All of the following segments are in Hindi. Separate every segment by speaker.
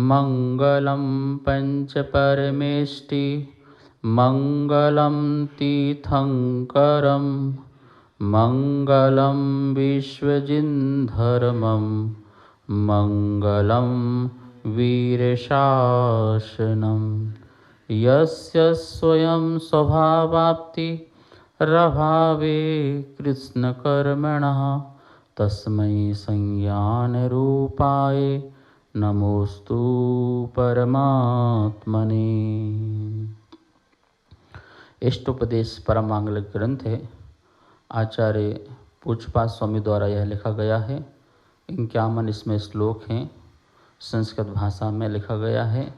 Speaker 1: मङ्गलं पञ्चपरमेष्टि मङ्गलं तीर्थङ्करं मङ्गलं विश्वजिन्धर्मं मङ्गलं वीरशासनं यस्य स्वयं स्वभावाप्तिरभावे कृष्णकर्मणः तस्मै संज्ञानरूपाय नमोस्तु परमात्मने। इष्टोपदेश परम मांगलिक ग्रंथ है। आचार्य पूज्यपाद स्वामी द्वारा यह लिखा गया है। 51 इसमें श्लोक हैं, संस्कृत भाषा में लिखा गया है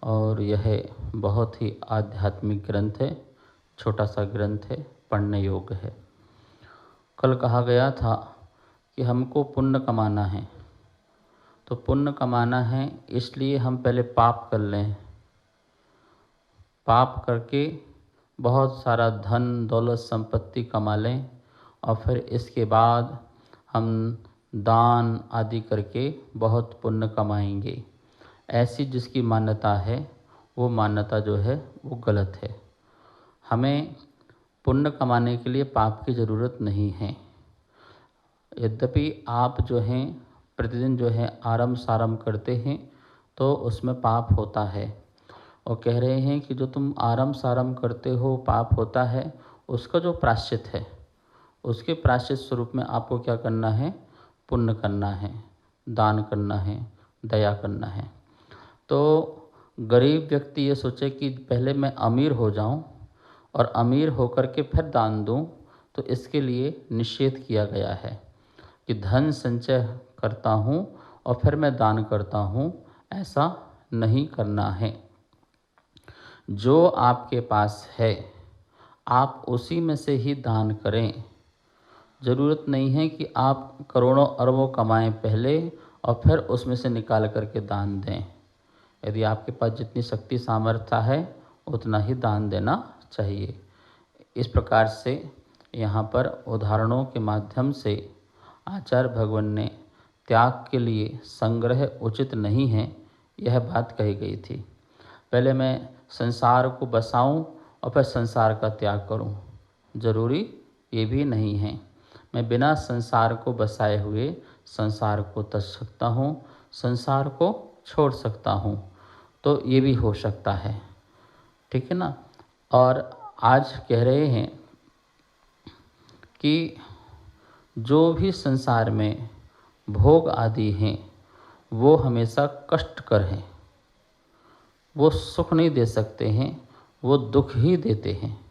Speaker 1: और यह बहुत ही आध्यात्मिक ग्रंथ है। छोटा सा ग्रंथ है, पढ़ने योग्य है। कल कहा गया था कि हमको पुण्य कमाना है, तो पुण्य कमाना है इसलिए हम पहले पाप कर लें। पाप करके बहुत सारा धन दौलत संपत्ति कमा लें और फिर इसके बाद हम दान आदि करके बहुत पुण्य कमाएंगे। ऐसी जिसकी मान्यता है वो मान्यता जो है वो गलत है। हमें पुण्य कमाने के लिए पाप की ज़रूरत नहीं है। यद्यपि आप जो हैं प्रतिदिन जो है आरम सारम करते हैं तो उसमें पाप होता है, और कह रहे हैं कि जो तुम आरम सारम करते हो पाप होता है, उसका जो प्रायश्चित है उसके प्रायश्चित स्वरूप में आपको क्या करना है? पुण्य करना है, दान करना है, दया करना है। तो गरीब व्यक्ति ये सोचे कि पहले मैं अमीर हो जाऊं और अमीर होकर के फिर दान दूं, तो इसके लिए निषेध किया गया है कि धन संचय करता हूँ और फिर मैं दान करता हूँ, ऐसा नहीं करना है। जो आपके पास है आप उसी में से ही दान करें। ज़रूरत नहीं है कि आप करोड़ों अरबों कमाएं पहले और फिर उसमें से निकाल करके दान दें। यदि आपके पास जितनी शक्ति सामर्थ्य है उतना ही दान देना चाहिए। इस प्रकार से यहाँ पर उदाहरणों के माध्यम से आचार्य भगवान ने त्याग के लिए संग्रह उचित नहीं है, यह बात कही गई थी। पहले मैं संसार को बसाऊं और फिर संसार का त्याग करूं, जरूरी ये भी नहीं है। मैं बिना संसार को बसाए हुए संसार को त्याग सकता हूं, संसार को छोड़ सकता हूं, तो ये भी हो सकता है। ठीक है ना। और आज कह रहे हैं कि जो भी संसार में भोग आदि हैं वो हमेशा कष्टकर हैं, वो सुख नहीं दे सकते हैं, वो दुख ही देते हैं।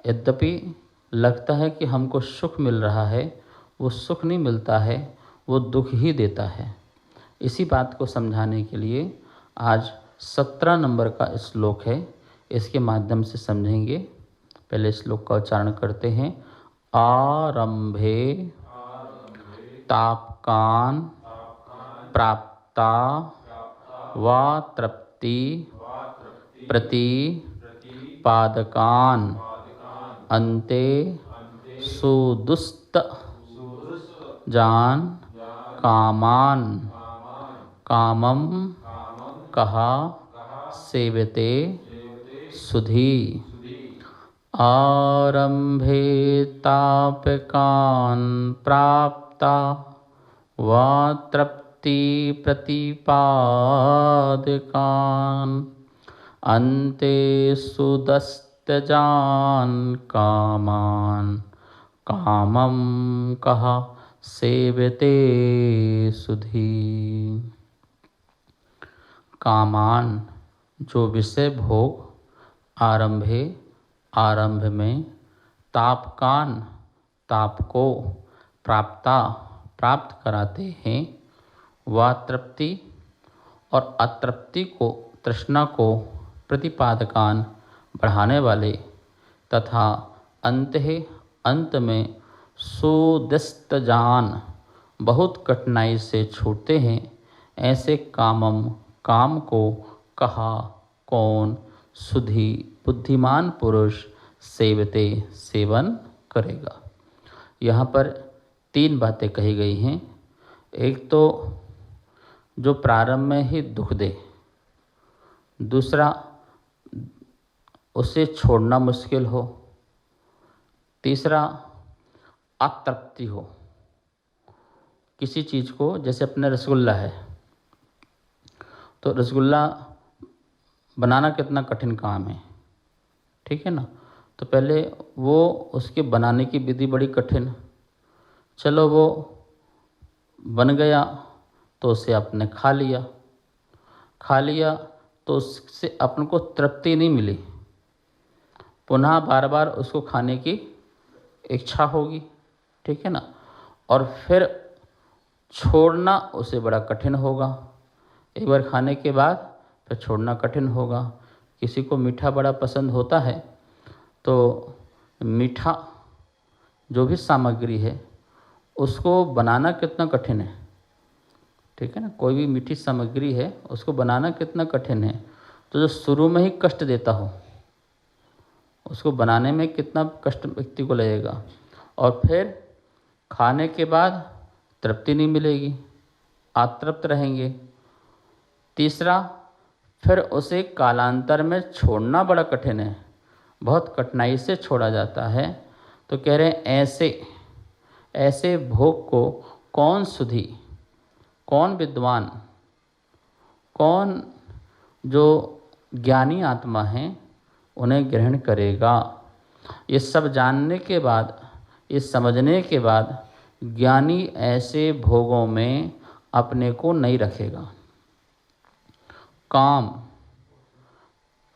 Speaker 1: यद्यपि लगता है कि हमको सुख मिल रहा है, वो सुख नहीं मिलता है, वो दुख ही देता है। इसी बात को समझाने के लिए आज 17 नंबर का श्लोक है, इसके माध्यम से समझेंगे। पहले श्लोक का उच्चारण करते हैं। आरंभे तापकान प्राप्ता वा तृप्ति प्रति पादकान अन्ते सुदुस्त जान कामान कामम कहा सेवते सुधी। आरंभे तापकान प्राप्ता वा तृप्ति प्रतिपादकान अन्ते सुदस्तजान कामान कामम कहा सेवते सुधी। कामान जो विषय भोग, आरंभे आरंभ में, तापकान ताप को, प्राप्ता प्राप्त कराते हैं, वा तृप्ति और अतृप्ति को तृष्णा को, प्रतिपादकान बढ़ाने वाले, तथा अंत में सुदस्तजान बहुत कठिनाई से छूटते हैं, ऐसे कामम काम को कहा कौन सुधी बुद्धिमान पुरुष सेवते सेवन करेगा। यहाँ पर 3 बातें कही गई हैं। एक तो जो प्रारंभ में ही दुख दे। दूसरा, उसे छोड़ना मुश्किल हो। तीसरा, अतृप्ति हो किसी चीज़ को। जैसे अपने रसगुल्ला है, तो रसगुल्ला बनाना कितना कठिन काम है, ठीक है ना। तो पहले वो उसके बनाने की विधि बड़ी कठिन, चलो वो बन गया तो उसे आपने खा लिया तो उससे अपन को तृप्ति नहीं मिली, पुनः बार बार उसको खाने की इच्छा होगी, ठीक है ना। और फिर छोड़ना उसे बड़ा कठिन होगा। एक बार खाने के बाद फिर छोड़ना कठिन होगा। किसी को मीठा बड़ा पसंद होता है, तो मीठा जो भी सामग्री है उसको बनाना कितना कठिन है, ठीक है ना। कोई भी मीठी सामग्री है उसको बनाना कितना कठिन है। तो जो शुरू में ही कष्ट देता हो उसको बनाने में कितना कष्ट व्यक्ति को लगेगा, और फिर खाने के बाद तृप्ति नहीं मिलेगी, अतृप्त रहेंगे। तीसरा, फिर उसे कालांतर में छोड़ना बड़ा कठिन है, बहुत कठिनाई से छोड़ा जाता है। तो कह रहे हैं ऐसे भोग को कौन सुधी, कौन विद्वान, कौन जो ज्ञानी आत्मा है उन्हें ग्रहण करेगा। ये सब जानने के बाद, ये समझने के बाद ज्ञानी ऐसे भोगों में अपने को नहीं रखेगा।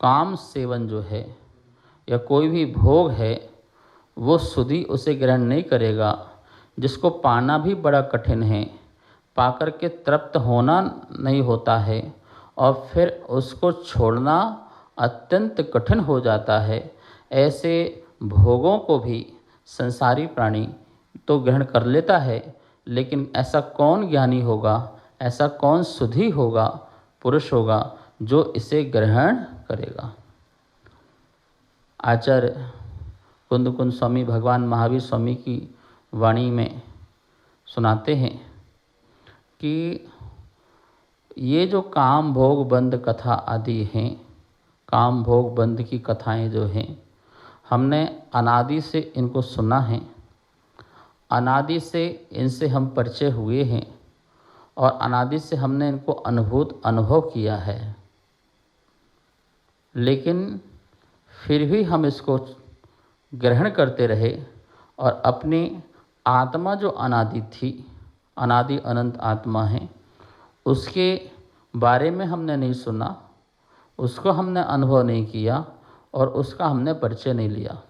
Speaker 1: काम सेवन जो है या कोई भी भोग है वो सुधी उसे ग्रहण नहीं करेगा, जिसको पाना भी बड़ा कठिन है, पाकर के तृप्त होना नहीं होता है, और फिर उसको छोड़ना अत्यंत कठिन हो जाता है। ऐसे भोगों को भी संसारी प्राणी तो ग्रहण कर लेता है, लेकिन ऐसा कौन ज्ञानी होगा, ऐसा कौन सुधी होगा, पुरुष होगा जो इसे ग्रहण करेगा। आचार्य कुंद स्वामी भगवान महावीर स्वामी की वाणी में सुनाते हैं कि ये जो काम भोग बंध कथा आदि हैं, काम भोग बंध की कथाएं जो हैं, हमने अनादि से इनको सुना है, अनादि से इनसे हम परिचय हुए हैं, और अनादि से हमने इनको अनुभव किया है। लेकिन फिर भी हम इसको ग्रहण करते रहे, और अपनी आत्मा जो अनादि थी, अनादि अनंत आत्मा है, उसके बारे में हमने नहीं सुना, उसको हमने अनुभव नहीं किया, और उसका हमने परिचय नहीं लिया।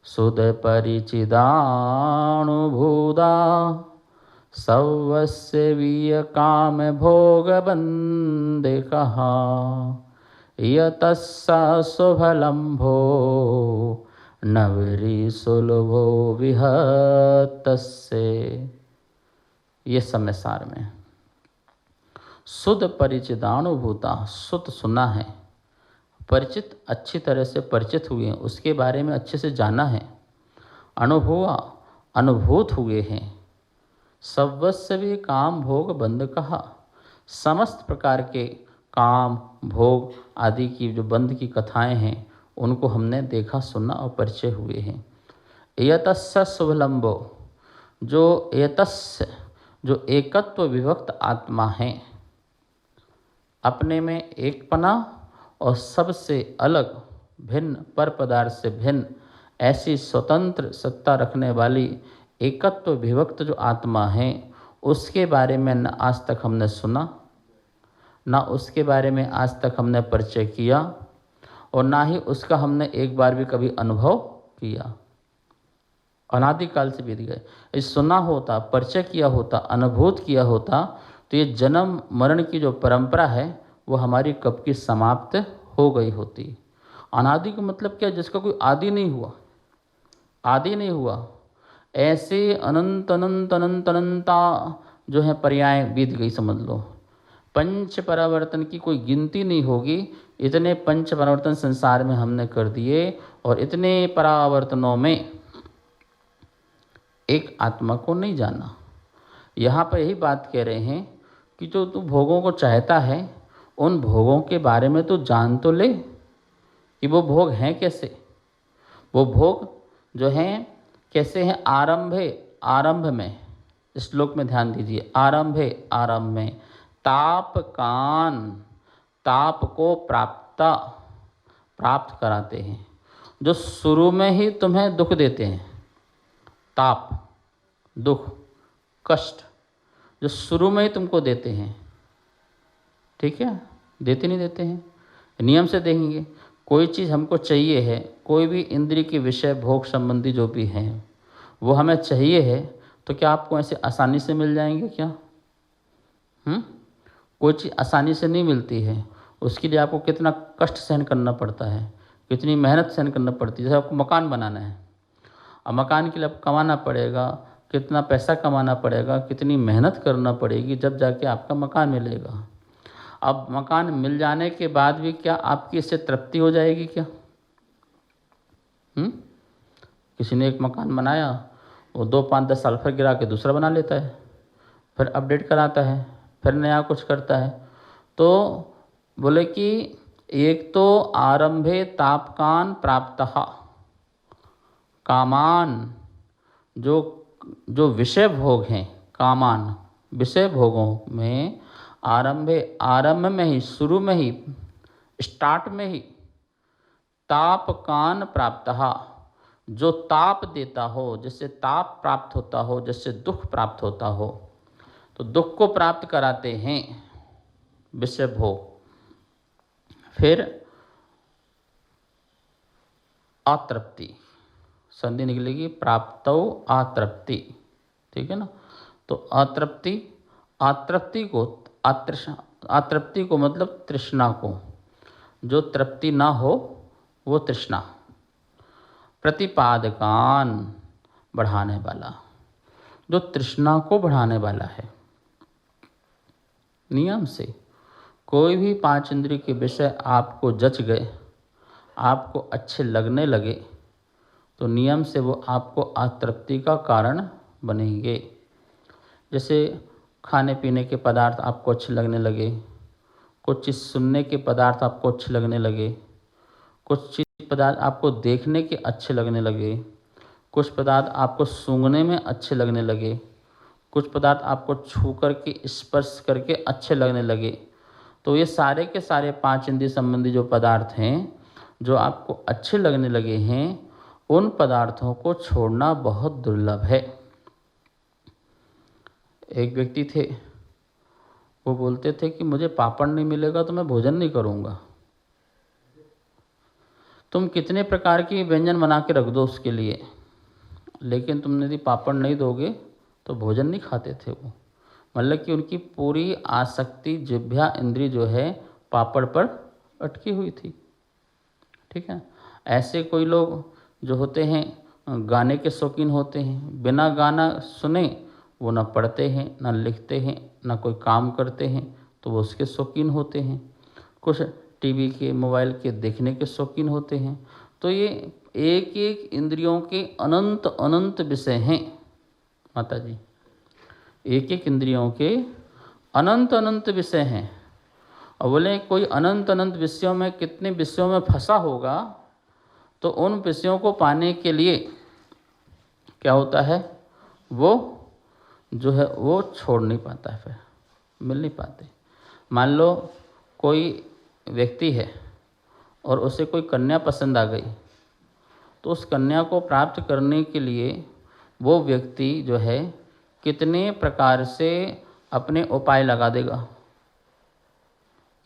Speaker 1: सुध परिचिदानुभूता सर्वस्य वीय काम भोग बंदे कहा, यतस्सा सुभलंभो नवरी सुलभो विहतस्य। ये समय सार में शुद्ध परिचितानुभूता, शुद्ध सुना है, परिचित अच्छी तरह से परिचित हुए हैं, उसके बारे में अच्छे से जाना है, अनुभूत हुए हैं। सर्वस्य भी काम भोग बंध कहा, समस्त प्रकार के काम भोग आदि की जो बंध की कथाएं हैं उनको हमने देखा, सुना और परिचय हुए हैं। एतस्य शुभलंबो, जो एतस्य जो एकत्व विभक्त आत्मा है, अपने में एकपना और सबसे अलग भिन्न पर पदार्थ से भिन्न ऐसी स्वतंत्र सत्ता रखने वाली एकत्व विभक्त जो आत्मा है, उसके बारे में न आज तक हमने सुना, ना उसके बारे में आज तक हमने परिचय किया, और ना ही उसका हमने एक बार भी कभी अनुभव किया। अनादिकाल से बीत गए। इस सुना होता, परिचय किया होता, अनुभूत किया होता, तो ये जन्म मरण की जो परंपरा है वो हमारी कब की समाप्त हो गई होती। अनादि का मतलब क्या? जिसका कोई आदि नहीं हुआ, आदि नहीं हुआ। ऐसे अनंत अनंत अनंत अनंता जो है पर्याय बीत गई, समझ लो। पंच परावर्तन की कोई गिनती नहीं होगी। इतने पंच परावर्तन संसार में हमने कर दिए, और इतने परावर्तनों में एक आत्मा को नहीं जाना। यहाँ पर यही बात कह रहे हैं कि जो तू भोगों को चाहता है उन भोगों के बारे में तो जान तो ले कि वो भोग हैं कैसे। वो भोग जो हैं कैसे हैं। आरंभ में, इस श्लोक में ध्यान दीजिए, आरंभ में तापकान, ताप को प्राप्त कराते हैं, जो शुरू में ही तुम्हें दुख देते हैं। ताप, दुख, कष्ट जो शुरू में ही तुमको देते हैं, ठीक है, देते नहीं देते हैं, नियम से देंगे। कोई चीज़ हमको चाहिए है, कोई भी इंद्रिय के विषय भोग संबंधी जो भी हैं वो हमें चाहिए है, तो क्या आपको ऐसे आसानी से मिल जाएंगे क्या? कोई चीज़ आसानी से नहीं मिलती है, उसके लिए आपको कितना कष्ट सहन करना पड़ता है, कितनी मेहनत सहन करना पड़ती है। जैसे आपको मकान बनाना है, अब मकान के लिए आपको कमाना पड़ेगा, कितना पैसा कमाना पड़ेगा, कितनी मेहनत करना पड़ेगी, जब जाके आपका मकान मिलेगा। अब मकान मिल जाने के बाद भी क्या आपकी इससे तृप्ति हो जाएगी क्या? किसी ने एक मकान बनाया, वो 2, 5, 10 साल फिर गिरा के दूसरा बना लेता है, फिर अपडेट कराता है, फिर नया कुछ करता है। तो बोले कि एक तो आरंभे तापकान प्राप्तः, कामान जो विषय भोग हैं, कामान विषय भोगों में आरंभ में ही, शुरू में ही, स्टार्ट में ही तापकान प्राप्तः, जो ताप देता हो, जिससे ताप प्राप्त होता हो, जिससे दुख प्राप्त होता हो, तो दुख को प्राप्त कराते हैं विषय भोग। फिर अतृप्ति, संधि निकलेगी, प्राप्तौ अतृप्ति, ठीक है ना। तो अतृप्ति को मतलब तृष्णा को, जो तृप्ति ना हो वो तृष्णा। प्रतिपादकान, बढ़ाने वाला, जो तृष्णा को बढ़ाने वाला है। नियम से कोई भी 5 इंद्रिय के विषय आपको जच गए, आपको अच्छे लगने लगे, तो नियम से वो आपको अतृप्ति का कारण बनेंगे। जैसे खाने पीने के पदार्थ आपको अच्छे लगने लगे, कुछ चीज़ सुनने के पदार्थ आपको अच्छे लगने लगे, कुछ चीज़ पदार्थ आपको देखने के अच्छे लगने लगे, कुछ पदार्थ आपको सूंघने में अच्छे लगने लगे, कुछ पदार्थ आपको छू करके स्पर्श करके अच्छे लगने लगे। तो ये सारे के सारे 5 इंद्रिय संबंधी जो पदार्थ हैं, जो आपको अच्छे लगने लगे हैं, उन पदार्थों को छोड़ना बहुत दुर्लभ है। एक व्यक्ति थे, वो बोलते थे कि मुझे पापड़ नहीं मिलेगा तो मैं भोजन नहीं करूँगा। तुम कितने प्रकार की व्यंजन बना के रख दो उसके लिए, लेकिन तुमने यदि पापड़ नहीं दोगे तो भोजन नहीं खाते थे वो। मतलब कि उनकी पूरी आसक्ति, जिह्वा इंद्री जो है पापड़ पर अटकी हुई थी, ठीक है। ऐसे कोई लोग जो होते हैं गाने के शौकीन होते हैं, बिना गाना सुने वो ना पढ़ते हैं, ना लिखते हैं, ना कोई काम करते हैं, तो वो उसके शौकीन होते हैं। कुछ टीवी के, मोबाइल के देखने के शौकीन होते हैं। तो ये एक एक इंद्रियों के अनंत अनंत विषय हैं माता जी, एक एक इंद्रियों के अनंत अनंत विषय हैं। और बोले कोई अनंत अनंत विषयों में, कितने विषयों में फंसा होगा, तो उन विषयों को पाने के लिए क्या होता है, वो जो है वो छोड़ नहीं पाता है, फिर मिल नहीं पाते। मान लो कोई व्यक्ति है और उसे कोई कन्या पसंद आ गई, तो उस कन्या को प्राप्त करने के लिए वो व्यक्ति जो है कितने प्रकार से अपने उपाय लगा देगा,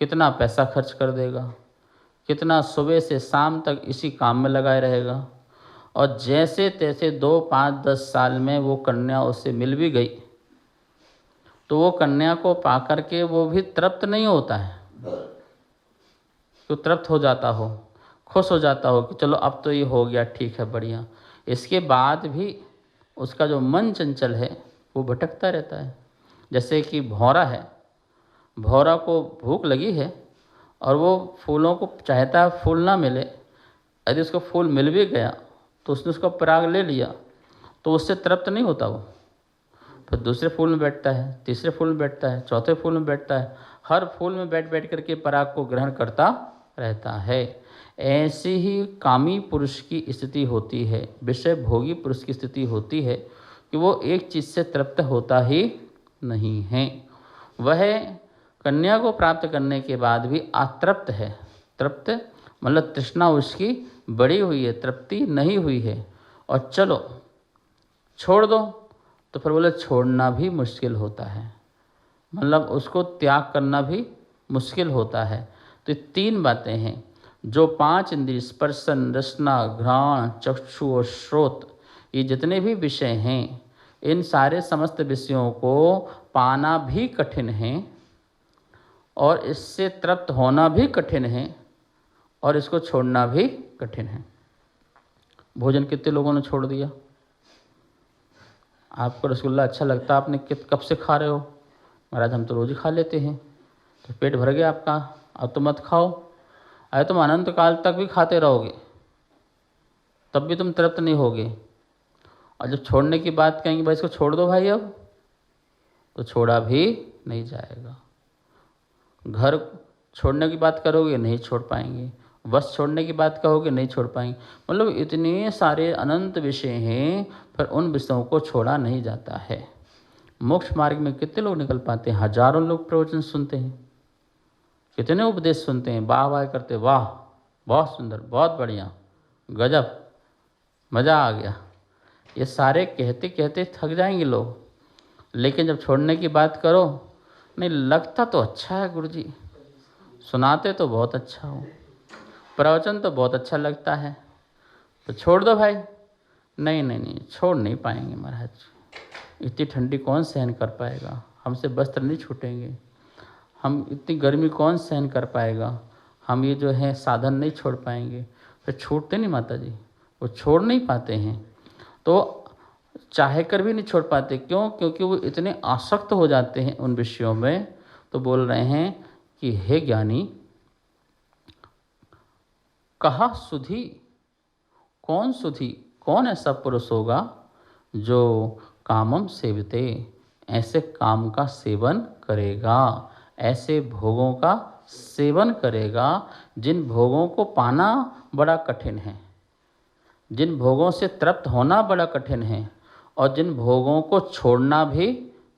Speaker 1: कितना पैसा खर्च कर देगा, कितना सुबह से शाम तक इसी काम में लगाए रहेगा। और जैसे तैसे 2, 5, 10 साल में वो कन्या उससे मिल भी गई, तो वो कन्या को पाकर के वो भी तृप्त नहीं होता है। तो तृप्त हो जाता हो, खुश हो जाता हो कि चलो अब तो ये हो गया, ठीक है, बढ़िया। इसके बाद भी उसका जो मन चंचल है वो भटकता रहता है। जैसे कि भौरा है, भौरा को भूख लगी है और वो फूलों को चाहता है, फूल ना मिले, यदि उसको फूल मिल भी गया तो उसने उसका पराग ले लिया, तो उससे तृप्त नहीं होता वो। फिर दूसरे फूल में बैठता है, तीसरे फूल में बैठता है, चौथे फूल में बैठता है, हर फूल में बैठ बैठ करके पराग को ग्रहण करता रहता है। ऐसे ही कामी पुरुष की स्थिति होती है, विषय भोगी पुरुष की स्थिति होती है कि वो एक चीज़ से तृप्त होता ही नहीं है। वह कन्या को प्राप्त करने के बाद भी अतृप्त है। तृप्त मतलब तृष्णा उसकी बढ़ी हुई है, तृप्ति नहीं हुई है। और चलो छोड़ दो, तो फिर बोले छोड़ना भी मुश्किल होता है, मतलब उसको त्याग करना भी मुश्किल होता है। तो ये तीन बातें हैं जो पांच इंद्रिय स्पर्शन, रसना, घ्राण, चक्षु और श्रोत, ये जितने भी विषय हैं, इन सारे समस्त विषयों को पाना भी कठिन है और इससे तृप्त होना भी कठिन है और इसको छोड़ना भी कठिन है। भोजन कितने लोगों ने छोड़ दिया? आपको रसगुल्ला अच्छा लगता, आपने कब से खा रहे हो? महाराज हम तो रोज़ ही खा लेते हैं। तो पेट भर गया आपका, अब तो मत खाओ। अरे तुम अनंत काल तक भी खाते रहोगे, तब भी तुम तृप्त नहीं होगे। और जब छोड़ने की बात कहेंगे भाई इसको छोड़ दो भाई, अब तो छोड़ा भी नहीं जाएगा। घर छोड़ने की बात करोगे नहीं छोड़ पाएंगे, बस छोड़ने की बात कहोगे नहीं छोड़ पाएंगे। मतलब इतने सारे अनंत विषय हैं, फिर उन विषयों को छोड़ा नहीं जाता है। मोक्ष मार्ग में कितने लोग निकल पाते हैं? हजारों लोग प्रवचन सुनते हैं, कितने उपदेश सुनते हैं, वाह वाह करते, वाह बहुत सुंदर, बहुत बढ़िया, गजब, मज़ा आ गया, ये सारे कहते कहते थक जाएंगे लोग। लेकिन जब छोड़ने की बात करो, नहीं लगता तो अच्छा है गुरुजी, सुनाते तो बहुत अच्छा हो, प्रवचन तो बहुत अच्छा लगता है, तो छोड़ दो भाई। नहीं नहीं नहीं, छोड़ नहीं पाएंगे महाराज, इतनी ठंडी कौन सहन कर पाएगा, हमसे वस्त्र नहीं छूटेंगे, हम इतनी गर्मी कौन सहन कर पाएगा, हम ये जो है साधन नहीं छोड़ पाएंगे। फिर छूटते नहीं माता जी, वो छोड़ नहीं पाते हैं, तो चाहे कर भी नहीं छोड़ पाते। क्यों? क्योंकि वो इतने आसक्त हो जाते हैं उन विषयों में। तो बोल रहे हैं कि हे ज्ञानी, कहा सुधी, कौन सुधी, कौन ऐसा पुरुष होगा जो कामम सेवते, ऐसे काम का सेवन करेगा, ऐसे भोगों का सेवन करेगा जिन भोगों को पाना बड़ा कठिन है, जिन भोगों से तृप्त होना बड़ा कठिन है और जिन भोगों को छोड़ना भी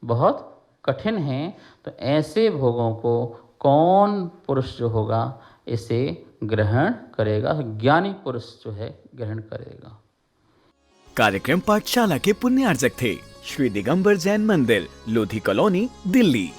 Speaker 1: बहुत कठिन है। तो ऐसे भोगों को कौन पुरुष जो होगा इसे ग्रहण करेगा, ज्ञानी पुरुष जो है ग्रहण करेगा।
Speaker 2: कार्यक्रम पाठशाला के पुण्यार्जक थे श्री दिगंबर जैन मंदिर, लोधी कॉलोनी, दिल्ली।